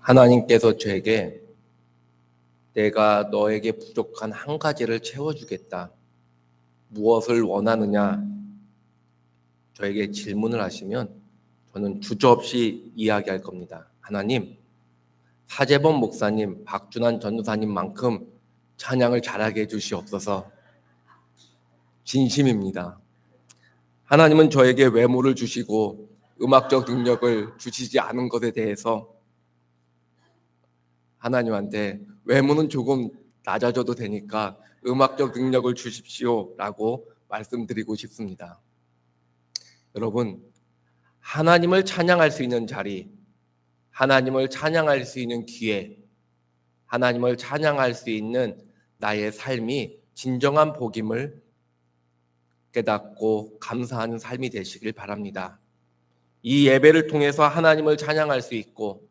하나님께서 저에게 내가 너에게 부족한 한 가지를 채워주겠다. 무엇을 원하느냐? 저에게 질문을 하시면 저는 주저없이 이야기할 겁니다. 하나님, 사제범 목사님, 박준환 전도사님만큼 찬양을 잘하게 해주시옵소서. 진심입니다. 하나님은 저에게 외모를 주시고 음악적 능력을 주시지 않은 것에 대해서 하나님한테 외모는 조금 낮아져도 되니까 음악적 능력을 주십시오라고 말씀드리고 싶습니다. 여러분, 하나님을 찬양할 수 있는 자리, 하나님을 찬양할 수 있는 기회, 하나님을 찬양할 수 있는 나의 삶이 진정한 복임을 깨닫고 감사하는 삶이 되시길 바랍니다. 이 예배를 통해서 하나님을 찬양할 수 있고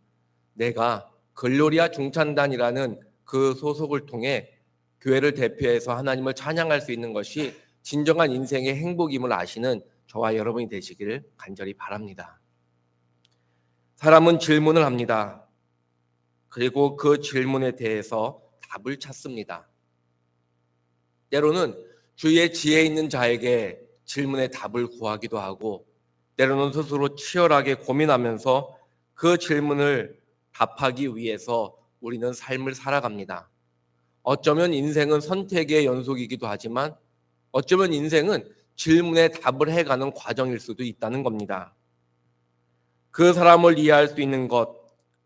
내가 글로리아 중찬단이라는 그 소속을 통해 교회를 대표해서 하나님을 찬양할 수 있는 것이 진정한 인생의 행복임을 아시는 저와 여러분이 되시기를 간절히 바랍니다. 사람은 질문을 합니다. 그리고 그 질문에 대해서 답을 찾습니다. 때로는 주위에 지혜 있는 자에게 질문의 답을 구하기도 하고 때로는 스스로 치열하게 고민하면서 그 질문을 답하기 위해서 우리는 삶을 살아갑니다. 어쩌면 인생은 선택의 연속이기도 하지만 어쩌면 인생은 질문에 답을 해가는 과정일 수도 있다는 겁니다. 그 사람을 이해할 수 있는 것,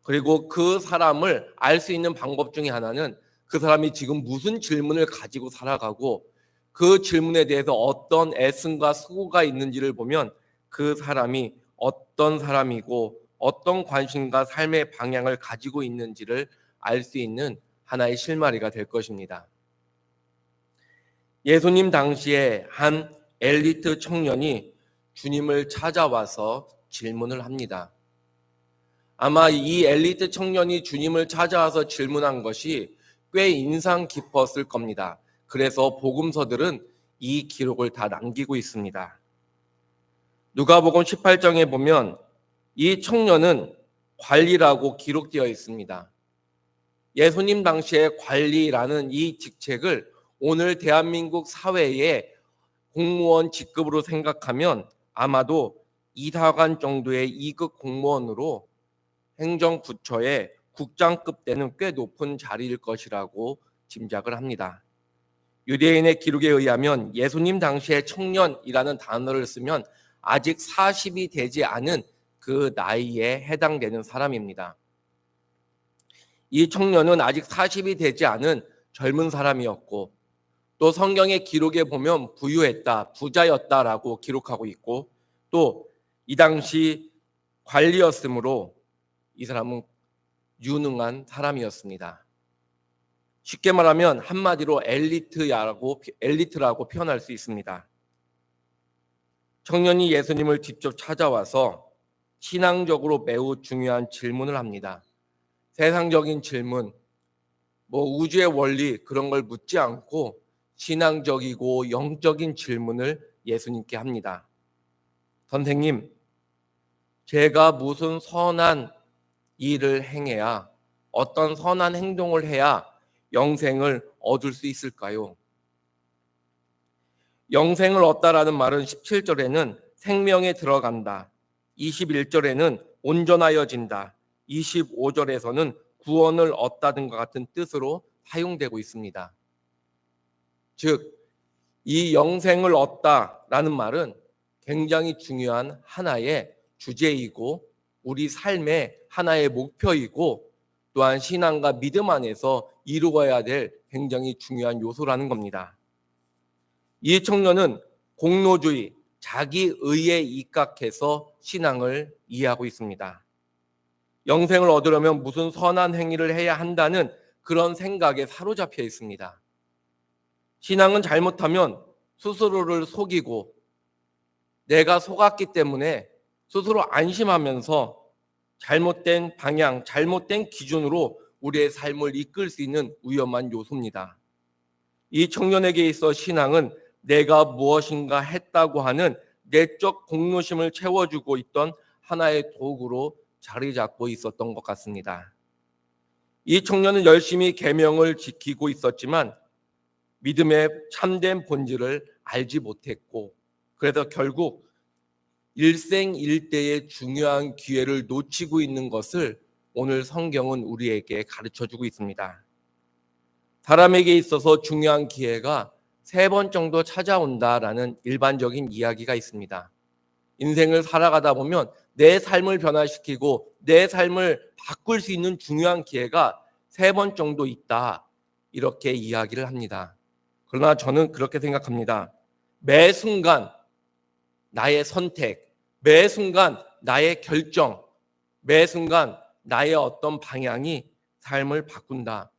그리고 그 사람을 알 수 있는 방법 중에 하나는 그 사람이 지금 무슨 질문을 가지고 살아가고 그 질문에 대해서 어떤 애씀과 수고가 있는지를 보면 그 사람이 어떤 사람이고 어떤 관심과 삶의 방향을 가지고 있는지를 알 수 있는 하나의 실마리가 될 것입니다. 예수님 당시에 한 엘리트 청년이 주님을 찾아와서 질문을 합니다. 아마 이 엘리트 청년이 주님을 찾아와서 질문한 것이 꽤 인상 깊었을 겁니다. 그래서 복음서들은 이 기록을 다 남기고 있습니다. 누가복음 18장에 보면 이 청년은 관리라고 기록되어 있습니다. 예수님 당시에 관리라는 이 직책을 오늘 대한민국 사회의 공무원 직급으로 생각하면 아마도 이사관 정도의 2급 공무원으로 행정부처의 국장급 되는 꽤 높은 자리일 것이라고 짐작을 합니다. 유대인의 기록에 의하면 예수님 당시의 청년이라는 단어를 쓰면 아직 40이 되지 않은 그 나이에 해당되는 사람입니다. 이 청년은 아직 40이 되지 않은 젊은 사람이었고 또 성경의 기록에 보면 부유했다, 부자였다라고 기록하고 있고 또 이 당시 관리였으므로 이 사람은 유능한 사람이었습니다. 쉽게 말하면 한마디로 엘리트라고 표현할 수 있습니다. 청년이 예수님을 직접 찾아와서 신앙적으로 매우 중요한 질문을 합니다. 세상적인 질문, 우주의 원리 그런 걸 묻지 않고 신앙적이고 영적인 질문을 예수님께 합니다. 선생님, 제가 무슨 선한 일을 행해야 어떤 선한 행동을 해야 영생을 얻을 수 있을까요? 영생을 얻다라는 말은 17절에는 생명에 들어간다. 21절에는 온전하여진다. 25절에서는 구원을 얻다든가 같은 뜻으로 사용되고 있습니다. 즉, 이 영생을 얻다라는 말은 굉장히 중요한 하나의 주제이고 우리 삶의 하나의 목표이고 또한 신앙과 믿음 안에서 이루어야 될 굉장히 중요한 요소라는 겁니다. 이 청년은 공로주의, 자기 의에 입각해서 신앙을 이해하고 있습니다. 영생을 얻으려면 무슨 선한 행위를 해야 한다는 그런 생각에 사로잡혀 있습니다. 신앙은 잘못하면 스스로를 속이고 내가 속았기 때문에 스스로 안심하면서 잘못된 방향, 잘못된 기준으로 우리의 삶을 이끌 수 있는 위험한 요소입니다. 이 청년에게 있어 신앙은 내가 무엇인가 했다고 하는 내적 공로심을 채워주고 있던 하나의 도구로 자리 잡고 있었던 것 같습니다. 이 청년은 열심히 계명을 지키고 있었지만 믿음의 참된 본질을 알지 못했고, 그래서 결국 일생일대의 중요한 기회를 놓치고 있는 것을 오늘 성경은 우리에게 가르쳐주고 있습니다. 사람에게 있어서 중요한 기회가 3번 정도 찾아온다라는 일반적인 이야기가 있습니다. 인생을 살아가다 보면 내 삶을 변화시키고 내 삶을 바꿀 수 있는 중요한 기회가 3번 정도 있다, 이렇게 이야기를 합니다. 그러나 저는 그렇게 생각합니다. 매 순간 나의 선택, 매 순간 나의 결정, 매 순간 나의 어떤 방향이 삶을 바꾼다.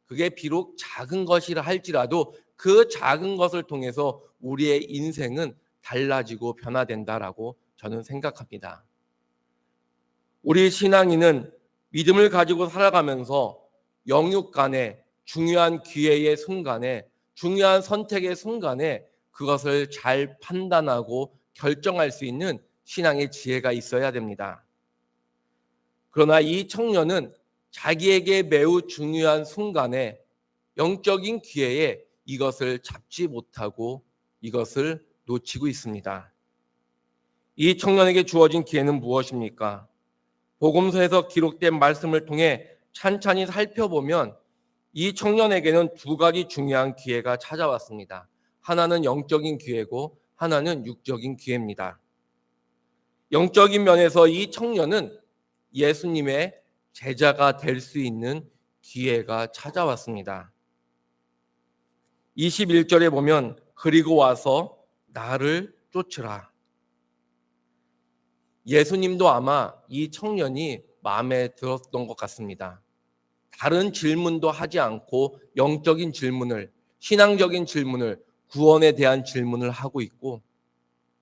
그게 비록 작은 것이라 할지라도 그 작은 것을 통해서 우리의 인생은 달라지고 변화된다라고 저는 생각합니다. 우리 신앙인은 믿음을 가지고 살아가면서 영육 간에 중요한 기회의 순간에, 중요한 선택의 순간에 그것을 잘 판단하고 결정할 수 있는 신앙의 지혜가 있어야 됩니다. 그러나 이 청년은 자기에게 매우 중요한 순간에, 영적인 기회에 이것을 잡지 못하고 이것을 놓치고 있습니다. 이 청년에게 주어진 기회는 무엇입니까? 복음서에서 기록된 말씀을 통해 찬찬히 살펴보면 이 청년에게는 2가지 중요한 기회가 찾아왔습니다. 하나는 영적인 기회고 하나는 육적인 기회입니다. 영적인 면에서 이 청년은 예수님의 제자가 될 수 있는 기회가 찾아왔습니다. 21절에 보면 그리고 와서 나를 쫓으라. 예수님도 아마 이 청년이 마음에 들었던 것 같습니다. 다른 질문도 하지 않고 영적인 질문을, 신앙적인 질문을, 구원에 대한 질문을 하고 있고,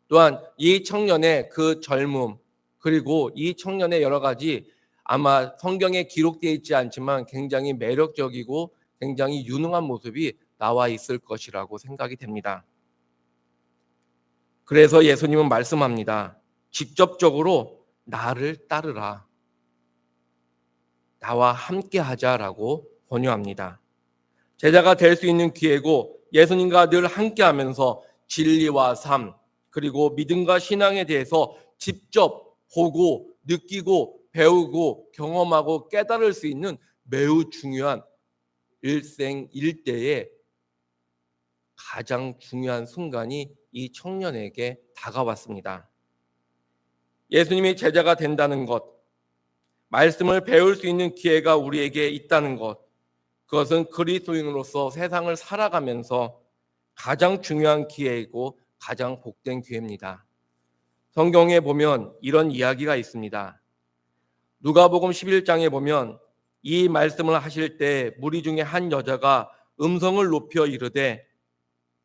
또한 이 청년의 그 젊음, 그리고 이 청년의 여러 가지, 아마 성경에 기록되어 있지 않지만 굉장히 매력적이고 굉장히 유능한 모습이 나와 있을 것이라고 생각이 됩니다. 그래서 예수님은 말씀합니다. 직접적으로 나를 따르라, 나와 함께 하자라고 권유합니다. 제자가 될 수 있는 기회고 예수님과 늘 함께 하면서 진리와 삶, 그리고 믿음과 신앙에 대해서 직접 보고 느끼고 배우고 경험하고 깨달을 수 있는 매우 중요한 일생일대의 가장 중요한 순간이 이 청년에게 다가왔습니다. 예수님이 제자가 된다는 것, 말씀을 배울 수 있는 기회가 우리에게 있다는 것, 그것은 그리스도인으로서 세상을 살아가면서 가장 중요한 기회이고 가장 복된 기회입니다. 성경에 보면 이런 이야기가 있습니다. 누가복음 11장에 보면 이 말씀을 하실 때 무리 중에 한 여자가 음성을 높여 이르되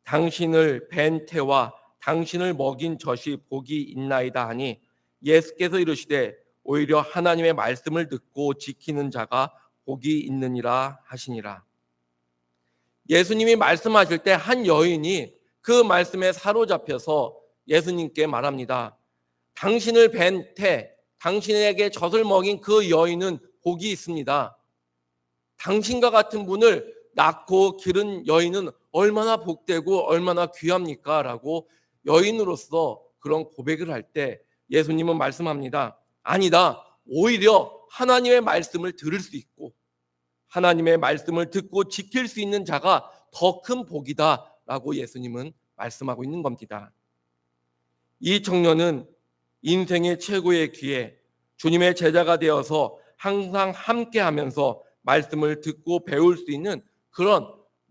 당신을 뵌 태와 당신을 먹인 젖이 복이 있나이다 하니 예수께서 이르시되 오히려 하나님의 말씀을 듣고 지키는 자가 복이 있느니라 하시니라. 예수님이 말씀하실 때 한 여인이 그 말씀에 사로잡혀서 예수님께 말합니다. 당신을 뵌 태, 당신에게 젖을 먹인 그 여인은 복이 있습니다. 당신과 같은 분을 낳고 기른 여인은 얼마나 복되고 얼마나 귀합니까? 라고 여인으로서 그런 고백을 할 때 예수님은 말씀합니다. 아니다. 오히려 하나님의 말씀을 들을 수 있고 하나님의 말씀을 듣고 지킬 수 있는 자가 더 큰 복이다 라고 예수님은 말씀하고 있는 겁니다. 이 청년은 인생의 최고의 기회, 주님의 제자가 되어서 항상 함께하면서 말씀을 듣고 배울 수 있는 그런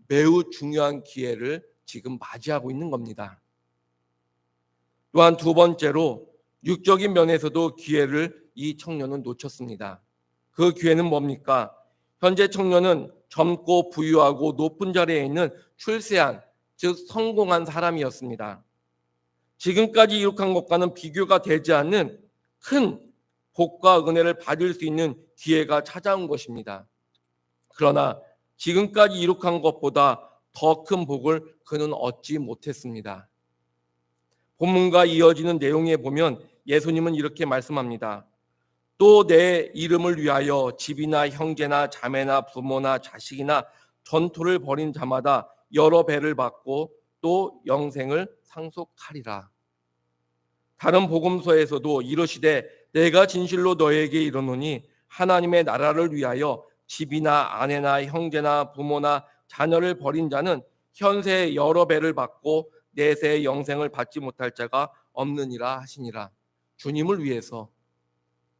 매우 중요한 기회를 지금 맞이하고 있는 겁니다. 또한 2번째로 육적인 면에서도 기회를 이 청년은 놓쳤습니다. 그 기회는 뭡니까? 현재 청년은 젊고 부유하고 높은 자리에 있는 출세한, 즉 성공한 사람이었습니다. 지금까지 이룩한 것과는 비교가 되지 않는 큰 복과 은혜를 받을 수 있는 기회가 찾아온 것입니다. 그러나 지금까지 이룩한 것보다 더 큰 복을 그는 얻지 못했습니다. 본문과 이어지는 내용에 보면 예수님은 이렇게 말씀합니다. 또 내 이름을 위하여 집이나 형제나 자매나 부모나 자식이나 전토를 벌인 자마다 여러 배를 받고 또 영생을 상속하리라. 다른 복음서에서도 이르시되 내가 진실로 너에게 이르노니 하나님의 나라를 위하여 집이나 아내나 형제나 부모나 자녀를 버린 자는 현세에 여러 배를 받고 내세의 영생을 받지 못할 자가 없느니라 하시니라. 주님을 위해서,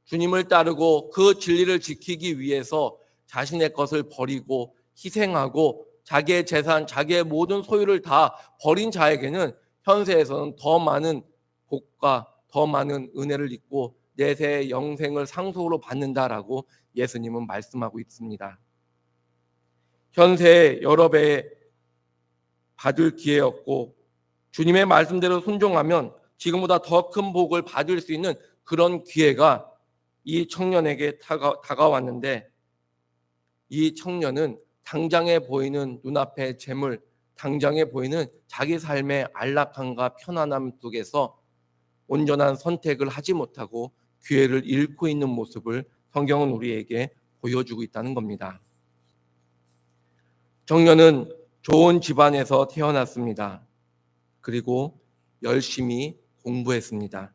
주님을 따르고 그 진리를 지키기 위해서 자신의 것을 버리고 희생하고 자기의 재산, 자기의 모든 소유를 다 버린 자에게는 현세에서는 더 많은 복과 더 많은 은혜를 입고 내세의 영생을 상속으로 받는다라고 예수님은 말씀하고 있습니다. 현세에 여러 배 받을 기회였고 주님의 말씀대로 순종하면 지금보다 더 큰 복을 받을 수 있는 그런 기회가 이 청년에게 다가왔는데, 이 청년은 당장에 보이는 눈앞의 재물, 당장에 보이는 자기 삶의 안락함과 편안함 속에서 온전한 선택을 하지 못하고 기회를 잃고 있는 모습을 성경은 우리에게 보여주고 있다는 겁니다. 청년은 좋은 집안에서 태어났습니다. 그리고 열심히 공부했습니다.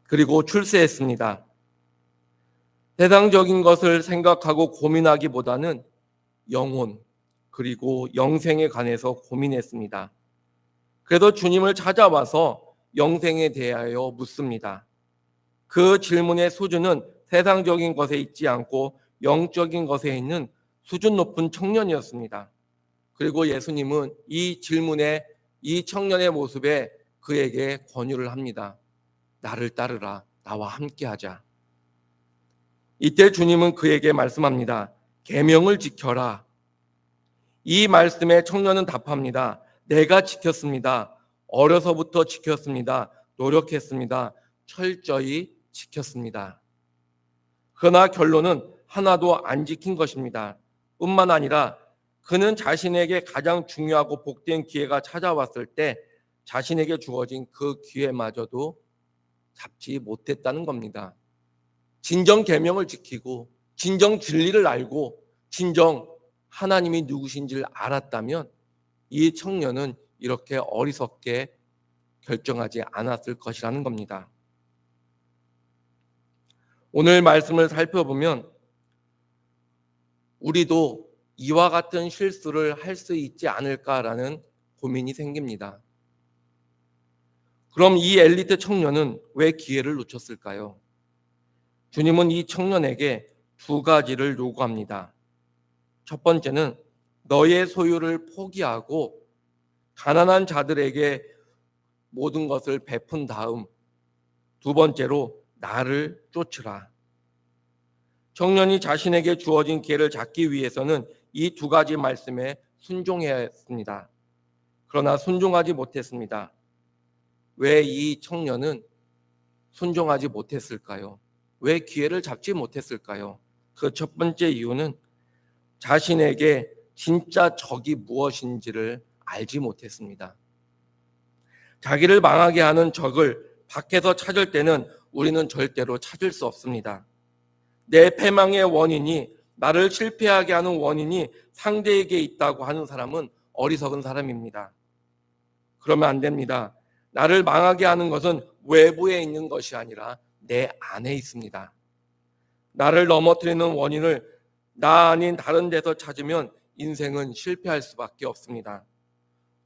그리고 출세했습니다. 세상적인 것을 생각하고 고민하기보다는 영혼 그리고 영생에 관해서 고민했습니다. 그래서 주님을 찾아와서 영생에 대하여 묻습니다. 그 질문의 수준은 세상적인 것에 있지 않고 영적인 것에 있는 수준 높은 청년이었습니다. 그리고 예수님은 이 질문에, 이 청년의 모습에 그에게 권유를 합니다. 나를 따르라. 나와 함께하자. 이때 주님은 그에게 말씀합니다. 계명을 지켜라. 이 말씀에 청년은 답합니다. 내가 지켰습니다. 어려서부터 지켰습니다. 노력했습니다. 철저히 지켰습니다. 그러나 결론은 하나도 안 지킨 것입니다. 뿐만 아니라 그는 자신에게 가장 중요하고 복된 기회가 찾아왔을 때 자신에게 주어진 그 기회마저도 잡지 못했다는 겁니다. 진정 계명을 지키고 진정 진리를 알고 진정 하나님이 누구신지를 알았다면 이 청년은 이렇게 어리석게 결정하지 않았을 것이라는 겁니다. 오늘 말씀을 살펴보면 우리도 이와 같은 실수를 할 수 있지 않을까라는 고민이 생깁니다. 그럼 이 엘리트 청년은 왜 기회를 놓쳤을까요? 주님은 이 청년에게 두 가지를 요구합니다. 첫 번째는 너의 소유를 포기하고 가난한 자들에게 모든 것을 베푼 다음, 두 번째로 나를 쫓으라. 청년이 자신에게 주어진 기회를 잡기 위해서는 이 두 가지 말씀에 순종해야 했습니다. 그러나 순종하지 못했습니다. 왜 이 청년은 순종하지 못했을까요? 왜 기회를 잡지 못했을까요? 그 첫 번째 이유는 자신에게 진짜 적이 무엇인지를 알지 못했습니다. 자기를 망하게 하는 적을 밖에서 찾을 때는 우리는 절대로 찾을 수 없습니다. 내 패망의 원인이, 나를 실패하게 하는 원인이 상대에게 있다고 하는 사람은 어리석은 사람입니다. 그러면 안 됩니다. 나를 망하게 하는 것은 외부에 있는 것이 아니라 내 안에 있습니다. 나를 넘어뜨리는 원인을 나 아닌 다른 데서 찾으면 인생은 실패할 수밖에 없습니다.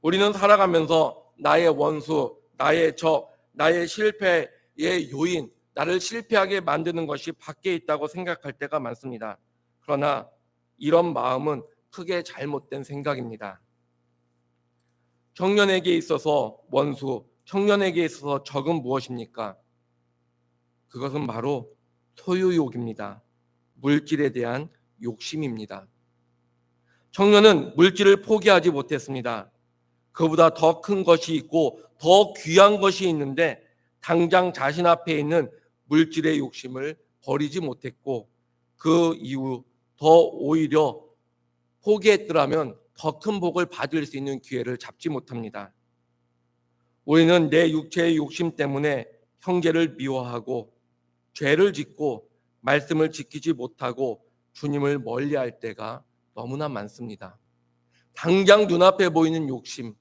우리는 살아가면서 나의 원수, 나의 적, 나의 실패의 요인, 나를 실패하게 만드는 것이 밖에 있다고 생각할 때가 많습니다. 그러나 이런 마음은 크게 잘못된 생각입니다. 청년에게 있어서 원수, 청년에게 있어서 적은 무엇입니까? 그것은 바로 소유욕입니다. 물질에 대한 욕심입니다. 청년은 물질을 포기하지 못했습니다. 그보다 더 큰 것이 있고 더 귀한 것이 있는데 당장 자신 앞에 있는 물질의 욕심을 버리지 못했고 그 이후 더 오히려 포기했더라면 더 큰 복을 받을 수 있는 기회를 잡지 못합니다. 우리는 내 육체의 욕심 때문에 형제를 미워하고 죄를 짓고 말씀을 지키지 못하고 주님을 멀리할 때가 너무나 많습니다. 당장 눈앞에 보이는 욕심,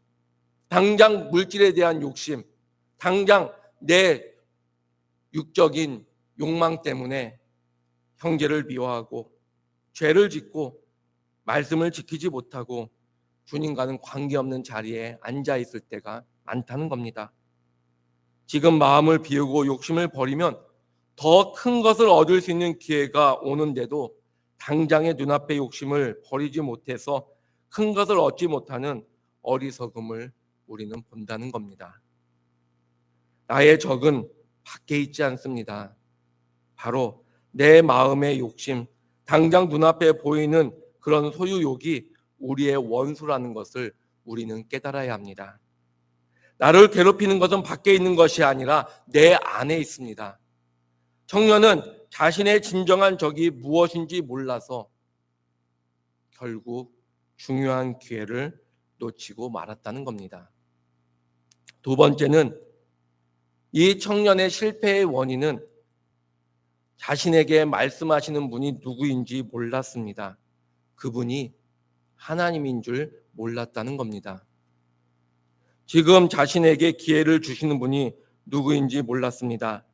당장 물질에 대한 욕심, 당장 내 육적인 욕망 때문에 형제를 미워하고 죄를 짓고 말씀을 지키지 못하고 주님과는 관계없는 자리에 앉아 있을 때가 많다는 겁니다. 지금 마음을 비우고 욕심을 버리면 더 큰 것을 얻을 수 있는 기회가 오는데도 당장의 눈앞의 욕심을 버리지 못해서 큰 것을 얻지 못하는 어리석음을 우리는 본다는 겁니다. 나의 적은 밖에 있지 않습니다. 바로 내 마음의 욕심, 당장 눈앞에 보이는 그런 소유욕이 우리의 원수라는 것을 우리는 깨달아야 합니다. 나를 괴롭히는 것은 밖에 있는 것이 아니라 내 안에 있습니다. 청년은 자신의 진정한 적이 무엇인지 몰라서 결국 중요한 기회를 놓치고 말았다는 겁니다. 두 번째는 이 청년의 실패의 원인은 자신에게 말씀하시는 분이 누구인지 몰랐습니다. 그분이 하나님인 줄 몰랐다는 겁니다. 지금 자신에게 기회를 주시는 분이 누구인지 몰랐습니다.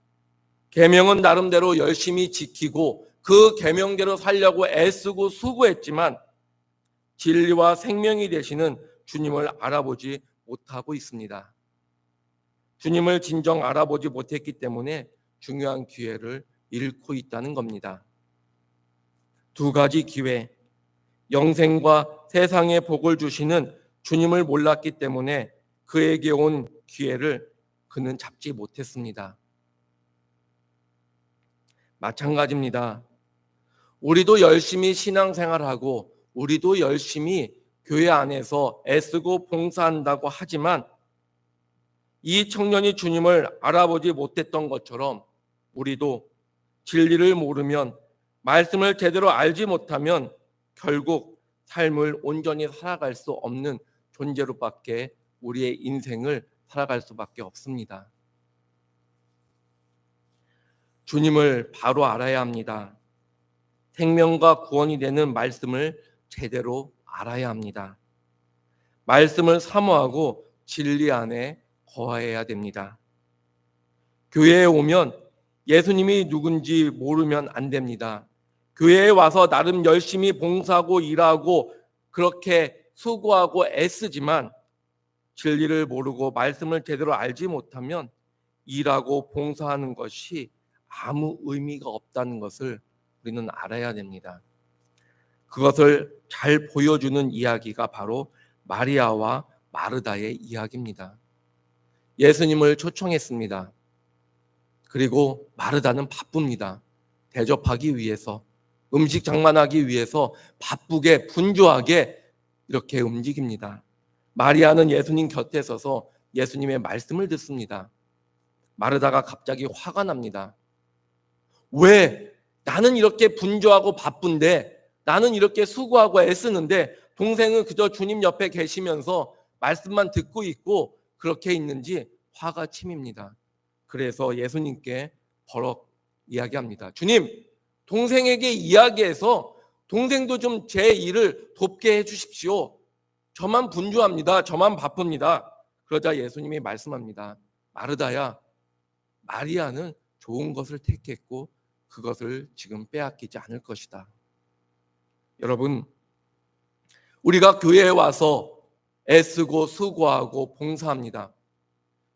계명은 나름대로 열심히 지키고 그 계명대로 살려고 애쓰고 수고했지만 진리와 생명이 되시는 주님을 알아보지 못하고 있습니다. 주님을 진정 알아보지 못했기 때문에 중요한 기회를 잃고 있다는 겁니다. 두 가지 기회, 영생과 세상의 복을 주시는 주님을 몰랐기 때문에 그에게 온 기회를 그는 잡지 못했습니다. 마찬가지입니다. 우리도 열심히 신앙생활하고 우리도 열심히 교회 안에서 애쓰고 봉사한다고 하지만 이 청년이 주님을 알아보지 못했던 것처럼 우리도 진리를 모르면 말씀을 제대로 알지 못하면 결국 삶을 온전히 살아갈 수 없는 존재로밖에 우리의 인생을 살아갈 수밖에 없습니다. 주님을 바로 알아야 합니다. 생명과 구원이 되는 말씀을 제대로 알아야 합니다. 말씀을 사모하고 진리 안에 거해야 됩니다. 교회에 오면 예수님이 누군지 모르면 안 됩니다. 교회에 와서 나름 열심히 봉사하고 일하고 그렇게 수고하고 애쓰지만 진리를 모르고 말씀을 제대로 알지 못하면 일하고 봉사하는 것이 아무 의미가 없다는 것을 우리는 알아야 됩니다. 그것을 잘 보여주는 이야기가 바로 마리아와 마르다의 이야기입니다. 예수님을 초청했습니다. 그리고 마르다는 바쁩니다. 대접하기 위해서, 음식 장만하기 위해서 바쁘게 분주하게 이렇게 움직입니다. 마리아는 예수님 곁에 서서 예수님의 말씀을 듣습니다. 마르다가 갑자기 화가 납니다. 왜 나는 이렇게 분주하고 바쁜데, 나는 이렇게 수고하고 애쓰는데 동생은 그저 주님 옆에 계시면서 말씀만 듣고 있고 그렇게 있는지 화가 치밉니다. 그래서 예수님께 버럭 이야기합니다. 주님, 동생에게 이야기해서 동생도 좀 제 일을 돕게 해주십시오. 저만 분주합니다. 저만 바쁩니다. 그러자 예수님이 말씀합니다. 마르다야, 마리아는 좋은 것을 택했고 그것을 지금 빼앗기지 않을 것이다. 여러분, 우리가 교회에 와서 애쓰고 수고하고 봉사합니다.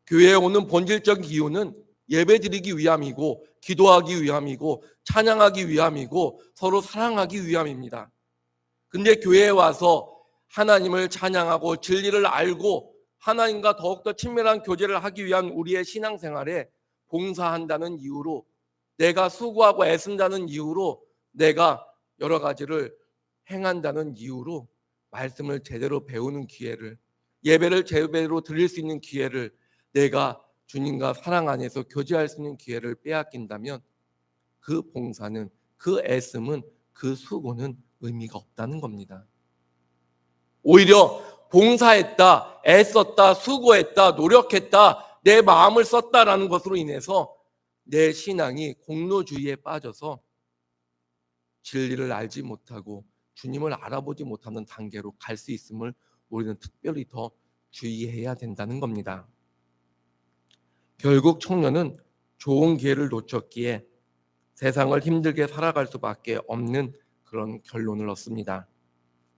교회에 오는 본질적 이유는 예배드리기 위함이고 기도하기 위함이고 찬양하기 위함이고 서로 사랑하기 위함입니다. 근데 교회에 와서 하나님을 찬양하고 진리를 알고 하나님과 더욱더 친밀한 교제를 하기 위한 우리의 신앙생활에 봉사한다는 이유로, 내가 수고하고 애쓴다는 이유로, 내가 여러 가지를 행한다는 이유로 말씀을 제대로 배우는 기회를, 예배를 제대로 드릴 수 있는 기회를, 내가 주님과 사랑 안에서 교제할 수 있는 기회를 빼앗긴다면 그 봉사는, 그 애씀은, 그 수고는 의미가 없다는 겁니다. 오히려 봉사했다, 애썼다, 수고했다, 노력했다, 내 마음을 썼다라는 것으로 인해서 내 신앙이 공로주의에 빠져서 진리를 알지 못하고 주님을 알아보지 못하는 단계로 갈 수 있음을 우리는 특별히 더 주의해야 된다는 겁니다. 결국 청년은 좋은 기회를 놓쳤기에 세상을 힘들게 살아갈 수밖에 없는 그런 결론을 얻습니다.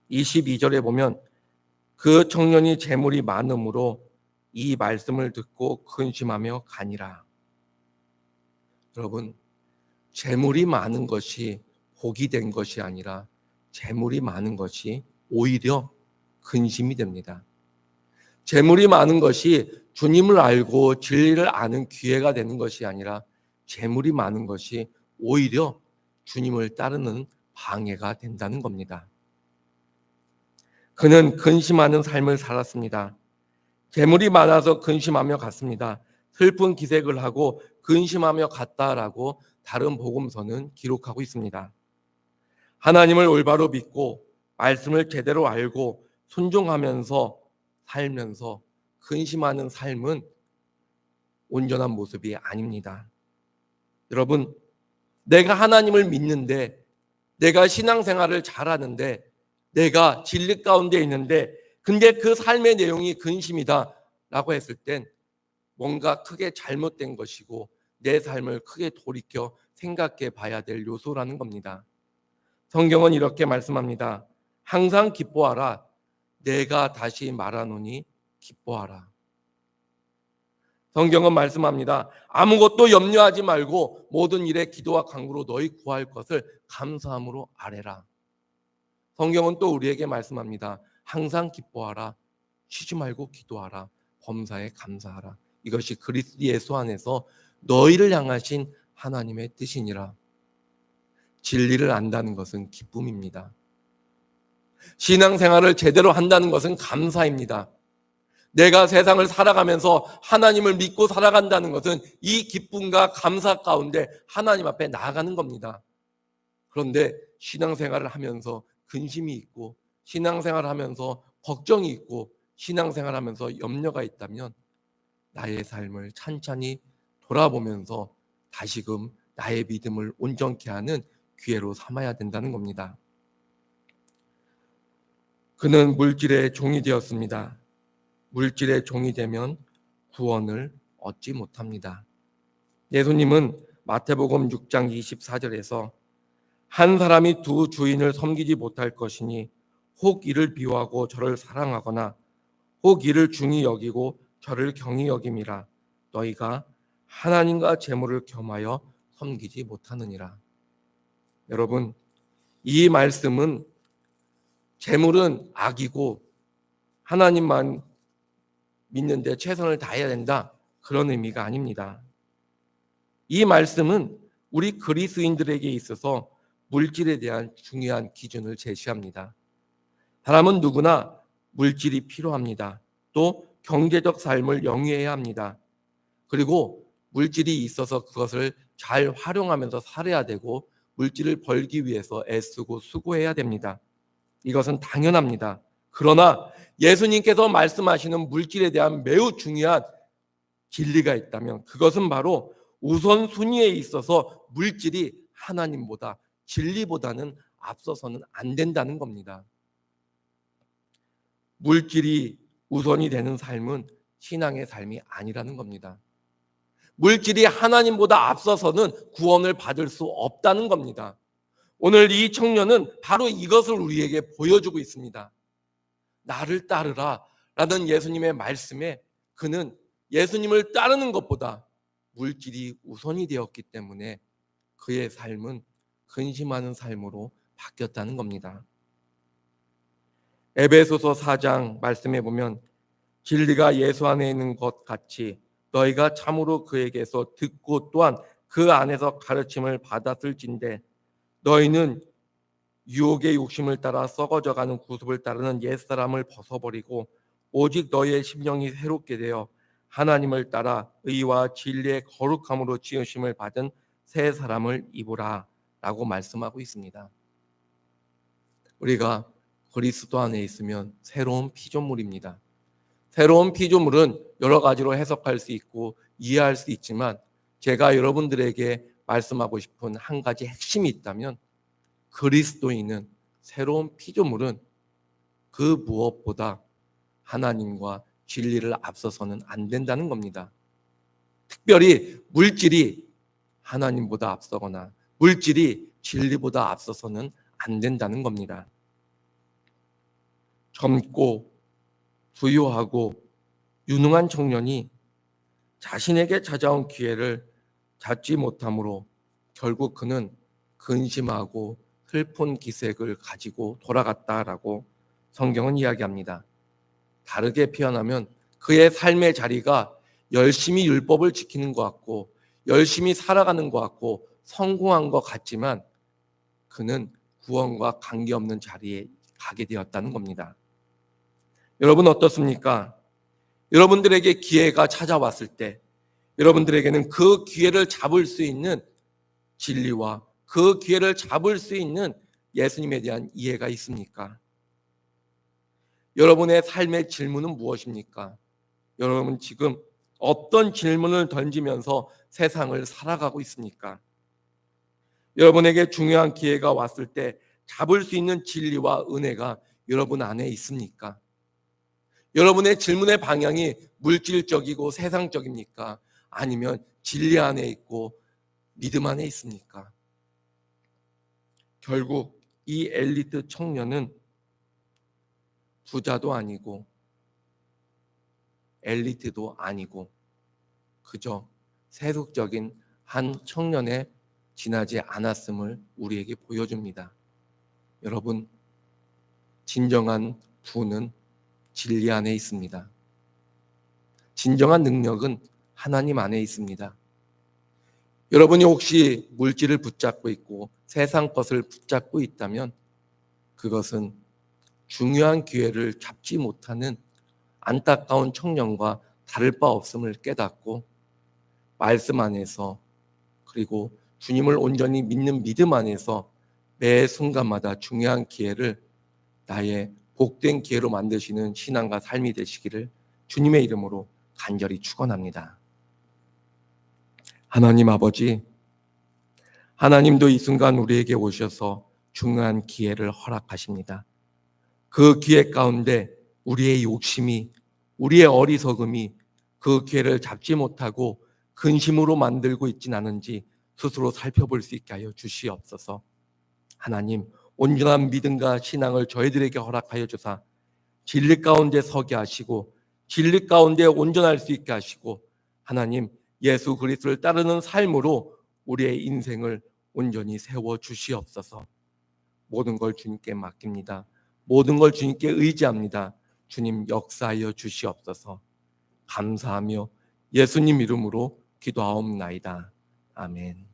22절에 보면 그 청년이 재물이 많음으로 이 말씀을 듣고 근심하며 가니라. 여러분, 재물이 많은 것이 복이 된 것이 아니라 재물이 많은 것이 오히려 근심이 됩니다. 재물이 많은 것이 주님을 알고 진리를 아는 기회가 되는 것이 아니라 재물이 많은 것이 오히려 주님을 따르는 방해가 된다는 겁니다. 그는 근심하는 삶을 살았습니다. 재물이 많아서 근심하며 갔습니다. 슬픈 기색을 하고 근심하며 갔다라고 다른 복음서는 기록하고 있습니다. 하나님을 올바로 믿고 말씀을 제대로 알고 순종하면서 살면서 근심하는 삶은 온전한 모습이 아닙니다. 여러분, 내가 하나님을 믿는데, 내가 신앙생활을 잘하는데, 내가 진리 가운데 있는데, 근데 그 삶의 내용이 근심이다 라고 했을 땐 뭔가 크게 잘못된 것이고 내 삶을 크게 돌이켜 생각해 봐야 될 요소라는 겁니다. 성경은 이렇게 말씀합니다. 항상 기뻐하라. 내가 다시 말하노니 기뻐하라. 성경은 말씀합니다. 아무것도 염려하지 말고 모든 일에 기도와 간구로 너희 구할 것을 감사함으로 아뢰라. 성경은 또 우리에게 말씀합니다. 항상 기뻐하라. 쉬지 말고 기도하라. 범사에 감사하라. 이것이 그리스도 예수 안에서 너희를 향하신 하나님의 뜻이니라. 진리를 안다는 것은 기쁨입니다. 신앙생활을 제대로 한다는 것은 감사입니다. 내가 세상을 살아가면서 하나님을 믿고 살아간다는 것은 이 기쁨과 감사 가운데 하나님 앞에 나아가는 겁니다. 그런데 신앙생활을 하면서 근심이 있고 신앙생활을 하면서 걱정이 있고 신앙생활을 하면서 염려가 있다면 나의 삶을 찬찬히 돌아보면서 다시금 나의 믿음을 온전케 하는 기회로 삼아야 된다는 겁니다. 그는 물질의 종이 되었습니다. 물질의 종이 되면 구원을 얻지 못합니다. 예수님은 마태복음 6장 24절에서 한 사람이 두 주인을 섬기지 못할 것이니 혹 이를 미워하고 저를 사랑하거나 혹 이를 중히 여기고 저를 경히 여김이라. 너희가 하나님과 재물을 겸하여 섬기지 못하느니라. 여러분, 이 말씀은 재물은 악이고 하나님만 믿는데 최선을 다해야 된다, 그런 의미가 아닙니다. 이 말씀은 우리 그리스도인들에게 있어서 물질에 대한 중요한 기준을 제시합니다. 사람은 누구나 물질이 필요합니다. 또 경제적 삶을 영위해야 합니다. 그리고 물질이 있어서 그것을 잘 활용하면서 살아야 되고 물질을 벌기 위해서 애쓰고 수고해야 됩니다. 이것은 당연합니다. 그러나 예수님께서 말씀하시는 물질에 대한 매우 중요한 진리가 있다면 그것은 바로 우선순위에 있어서 물질이 하나님보다 진리보다는 앞서서는 안 된다는 겁니다. 물질이 우선이 되는 삶은 신앙의 삶이 아니라는 겁니다. 물질이 하나님보다 앞서서는 구원을 받을 수 없다는 겁니다. 오늘 이 청년은 바로 이것을 우리에게 보여주고 있습니다. 나를 따르라 라는 예수님의 말씀에 그는 예수님을 따르는 것보다 물질이 우선이 되었기 때문에 그의 삶은 근심하는 삶으로 바뀌었다는 겁니다. 에베소서 4장 말씀에 보면 진리가 예수 안에 있는 것 같이 너희가 참으로 그에게서 듣고 또한 그 안에서 가르침을 받았을진데 너희는 유혹의 욕심을 따라 썩어져가는 구습을 따르는 옛사람을 벗어버리고 오직 너희의 심령이 새롭게 되어 하나님을 따라 의와 진리의 거룩함으로 지으심을 받은 새 사람을 입으라 라고 말씀하고 있습니다. 우리가 그리스도 안에 있으면 새로운 피조물입니다. 새로운 피조물은 여러 가지로 해석할 수 있고 이해할 수 있지만 제가 여러분들에게 말씀하고 싶은 한 가지 핵심이 있다면 그리스도인은, 새로운 피조물은 그 무엇보다 하나님과 진리를 앞서서는 안 된다는 겁니다. 특별히 물질이 하나님보다 앞서거나 물질이 진리보다 앞서서는 안 된다는 겁니다. 젊고 부유하고 유능한 청년이 자신에게 찾아온 기회를 잡지 못함으로 결국 그는 근심하고 슬픈 기색을 가지고 돌아갔다라고 성경은 이야기합니다. 다르게 표현하면 그의 삶의 자리가 열심히 율법을 지키는 것 같고 열심히 살아가는 것 같고 성공한 것 같지만 그는 구원과 관계없는 자리에 가게 되었다는 겁니다. 여러분 어떻습니까? 여러분들에게 기회가 찾아왔을 때 여러분들에게는 그 기회를 잡을 수 있는 진리와 그 기회를 잡을 수 있는 예수님에 대한 이해가 있습니까? 여러분의 삶의 질문은 무엇입니까? 여러분 지금 어떤 질문을 던지면서 세상을 살아가고 있습니까? 여러분에게 중요한 기회가 왔을 때 잡을 수 있는 진리와 은혜가 여러분 안에 있습니까? 여러분의 질문의 방향이 물질적이고 세상적입니까? 아니면 진리 안에 있고 믿음 안에 있습니까? 결국 이 엘리트 청년은 부자도 아니고 엘리트도 아니고 그저 세속적인 한 청년에 지나지 않았음을 우리에게 보여줍니다. 여러분, 진정한 부는 진리 안에 있습니다. 진정한 능력은 하나님 안에 있습니다. 여러분이 혹시 물질을 붙잡고 있고 세상 것을 붙잡고 있다면 그것은 중요한 기회를 잡지 못하는 안타까운 청년과 다를 바 없음을 깨닫고 말씀 안에서 그리고 주님을 온전히 믿는 믿음 안에서 매 순간마다 중요한 기회를 나의 복된 기회로 만드시는 신앙과 삶이 되시기를 주님의 이름으로 간절히 축원합니다. 하나님 아버지, 하나님도 이 순간 우리에게 오셔서 중요한 기회를 허락하십니다. 그 기회 가운데 우리의 욕심이, 우리의 어리석음이 그 기회를 잡지 못하고 근심으로 만들고 있진 않은지 스스로 살펴볼 수 있게 하여 주시옵소서. 하나님, 온전한 믿음과 신앙을 저희들에게 허락하여 주사 진리 가운데 서게 하시고 진리 가운데 온전할 수 있게 하시고 하나님, 예수 그리스도를 따르는 삶으로 우리의 인생을 온전히 세워 주시옵소서. 모든 걸 주님께 맡깁니다. 모든 걸 주님께 의지합니다. 주님 역사하여 주시옵소서. 감사하며 예수님 이름으로 기도하옵나이다. 아멘.